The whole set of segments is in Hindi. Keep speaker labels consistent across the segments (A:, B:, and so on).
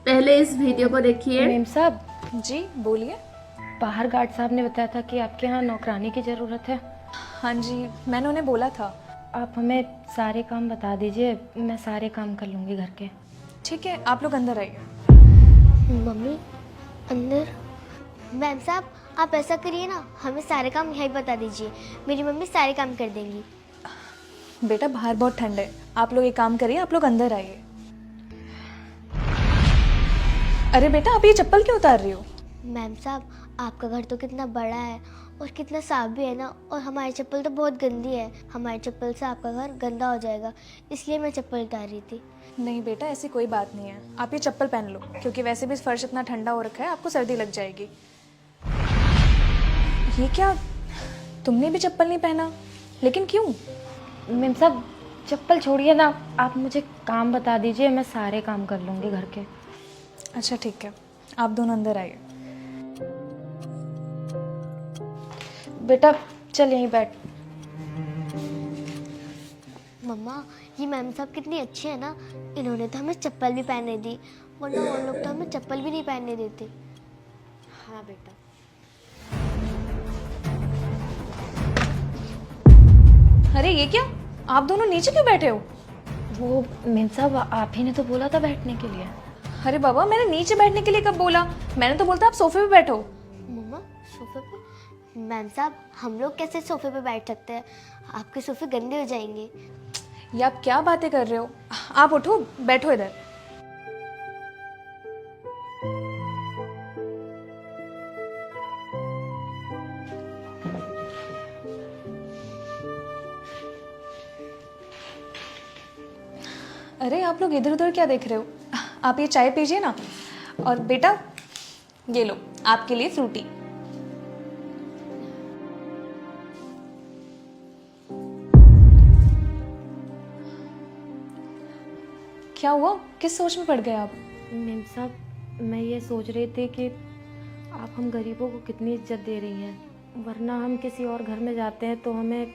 A: पहले इस वीडियो को देखिए।
B: मेम साहब,
C: जी बोलिए।
B: बाहर गार्ड साहब ने बताया था कि आपके यहाँ नौकरानी की ज़रूरत है।
C: हाँ जी, मैंने उन्हें बोला था।
B: आप हमें सारे काम बता दीजिए, मैं सारे काम कर लूँगी घर के।
C: ठीक है, आप लोग अंदर आइए।
D: मम्मी अंदर। मैम साहब आप ऐसा करिए ना, हमें सारे काम यहीं बता दीजिए, मेरी मम्मी सारे काम कर देंगी।
C: बेटा बाहर बहुत ठंड है, आप लोग एक काम करिए, आप लोग अंदर आइए। अरे बेटा आप ये चप्पल क्यों उतार रही हो?
D: मैम साहब आपका घर तो कितना बड़ा है और कितना साफ भी है ना, और हमारी चप्पल तो बहुत गंदी है, हमारी चप्पल से आपका घर गंदा हो जाएगा, इसलिए मैं चप्पल उतार रही थी।
C: नहीं बेटा ऐसी कोई बात नहीं है, आप ये चप्पल पहन लो, क्योंकि वैसे भी फर्श इतना ठंडा हो रखा है, आपको सर्दी लग जाएगी। ये क्या, तुमने भी चप्पल नहीं पहना? लेकिन क्यों?
B: मेम साहब चप्पल छोड़िए ना, आप मुझे काम बता दीजिए, मैं सारे काम कर लूँगी घर के।
C: अच्छा ठीक है, आप दोनों अंदर आइए।
B: बेटा चल यहीं बैठ।
D: मम्मा ये मैम साहब कितनी अच्छी है ना, इन्होंने तो हमें चप्पल भी पहनने दी, वरना वो लोग तो हमें चप्पल भी नहीं पहनने देते।
B: हाँ बेटा।
C: अरे ये क्या, आप दोनों नीचे क्यों बैठे हो?
B: वो मेम साहब आप ही ने तो बोला था बैठने के लिए।
C: अरे बाबा मैंने नीचे बैठने के लिए कब बोला? मैंने तो बोलता आप सोफे पे बैठो।
D: मम्मा सोफे पे? मैम साहब हम लोग कैसे सोफे पे बैठ सकते हैं, आपके सोफे गंदे हो जाएंगे।
C: ये आप क्या बातें कर रहे हो? आप उठो, बैठो इधर। अरे आप लोग इधर उधर क्या देख रहे हो? आप ये चाय पीजिए ना, और बेटा ये लो आपके लिए फ्रूटी। क्या हुआ, किस सोच में पड़ गए आप?
B: मेम साहब मैं ये सोच रही थी कि आप हम गरीबों को कितनी इज्जत दे रही हैं, वरना हम किसी और घर में जाते हैं तो हमें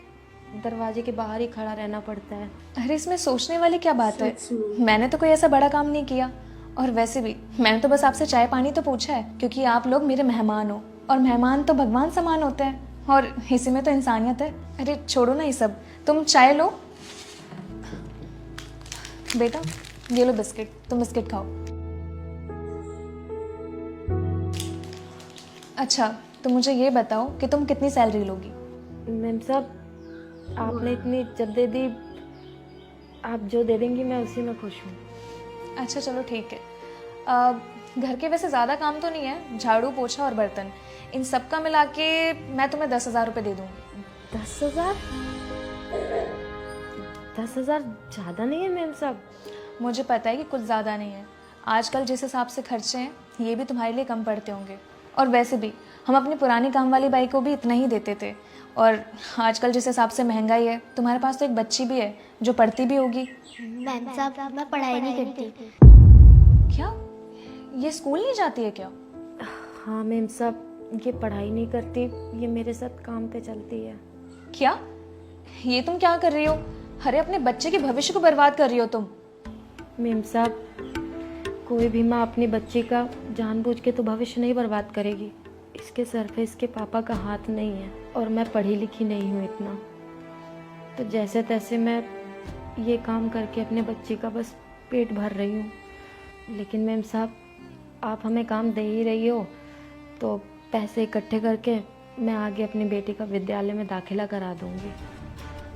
B: दरवाजे के बाहर ही खड़ा रहना पड़ता है।
C: अरे इसमें सोचने वाली क्या बात है, मैंने तो कोई ऐसा बड़ा काम नहीं किया, और वैसे भी मैंने तो बस आपसे चाय पानी तो पूछा है, क्योंकि आप लोग मेरे मेहमान हो, और मेहमान तो भगवान समान होते हैं, और इसी में तो इंसानियत है। अरे छोड़ो ना ये सब, तुम चाय लो। बेटा ये लो बिस्किट, तुम बिस्किट खाओ। अच्छा तो मुझे ये बताओ कि तुम कितनी सैलरी लोगी?
B: मेम साहब आपने इतनी इज्जत दे दी, आप जो दे देंगी मैं उसी में खुश हूँ।
C: अच्छा चलो ठीक है। घर के वैसे ज़्यादा काम तो नहीं है, झाड़ू पोछा और बर्तन, इन सब का मिला के मैं तुम्हें 10,000 रुपये दे दूँगी।
B: 10,000? 10,000 ज़्यादा नहीं है मेम साहब?
C: मुझे पता है कि कुछ ज़्यादा नहीं है, आजकल जिस हिसाब से खर्चे हैं ये भी तुम्हारे लिए कम पड़ते होंगे, और वैसे भी हम अपनी पुरानी काम वाली बाई को भी इतना ही देते थे, और आजकल जिस हिसाब से महंगाई है, तुम्हारे पास तो एक बच्ची भी है जो पढ़ती भी होगी।
D: मैम साहब मैं पढ़ाई नहीं करती।
C: क्या ये स्कूल नहीं जाती है क्या?
B: हाँ मेम साहब ये पढ़ाई नहीं करती, ये मेरे साथ काम पे चलती है।
C: क्या ये तुम क्या कर रही हो? अरे अपने बच्चे के भविष्य को बर्बाद कर रही हो तुम।
B: मेम साहब कोई भी माँ अपनी बच्ची का जानबूझ के तो भविष्य नहीं बर्बाद करेगी, इसके सर पे इसके पापा का हाथ नहीं है, और मैं पढ़ी लिखी नहीं हूँ इतना, तो जैसे तैसे मैं ये काम करके अपने बच्ची का बस पेट भर रही हूँ। लेकिन मैम साहब आप हमें काम दे ही रही हो, तो पैसे इकट्ठे करके मैं आगे अपनी बेटी का विद्यालय में दाखिला करा दूँगी।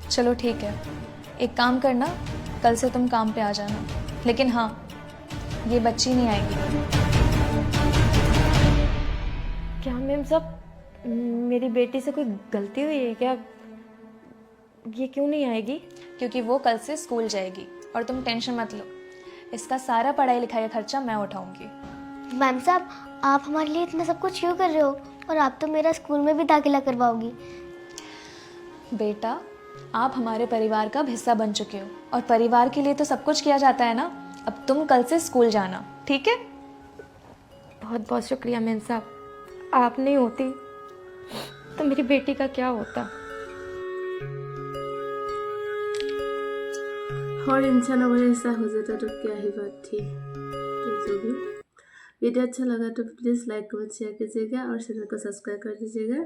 C: चलो ठीक है, एक काम करना, कल से तुम काम पे आ जाना, लेकिन हाँ ये बच्ची नहीं आएगी।
B: क्या मेम साहब मेरी बेटी से कोई गलती हुई है क्या? ये क्यों नहीं आएगी?
C: क्योंकि वो कल से स्कूल जाएगी, और तुम टेंशन मत लो, इसका सारा पढ़ाई लिखाई का खर्चा मैं उठाऊंगी।
D: मैम साहब आप हमारे लिए इतना सब कुछ क्यों कर रहे हो, और आप तो मेरा स्कूल में भी दाखिला करवाओगी।
C: बेटा आप हमारे परिवार का हिस्सा बन चुके हो, और परिवार के लिए तो सब कुछ किया जाता है ना। अब तुम कल से स्कूल जाना, ठीक है?
B: बहुत बहुत शुक्रिया मेम साहब, आप नहीं होती तो मेरी बेटी का क्या होता।
A: और इंसान अगर ऐसा हो जाता तो क्या ही बात थी। तो जो भी वीडियो अच्छा लगा तो प्लीज़ लाइक कमेंट शेयर कीजिएगा और चैनल को सब्सक्राइब कर दीजिएगा।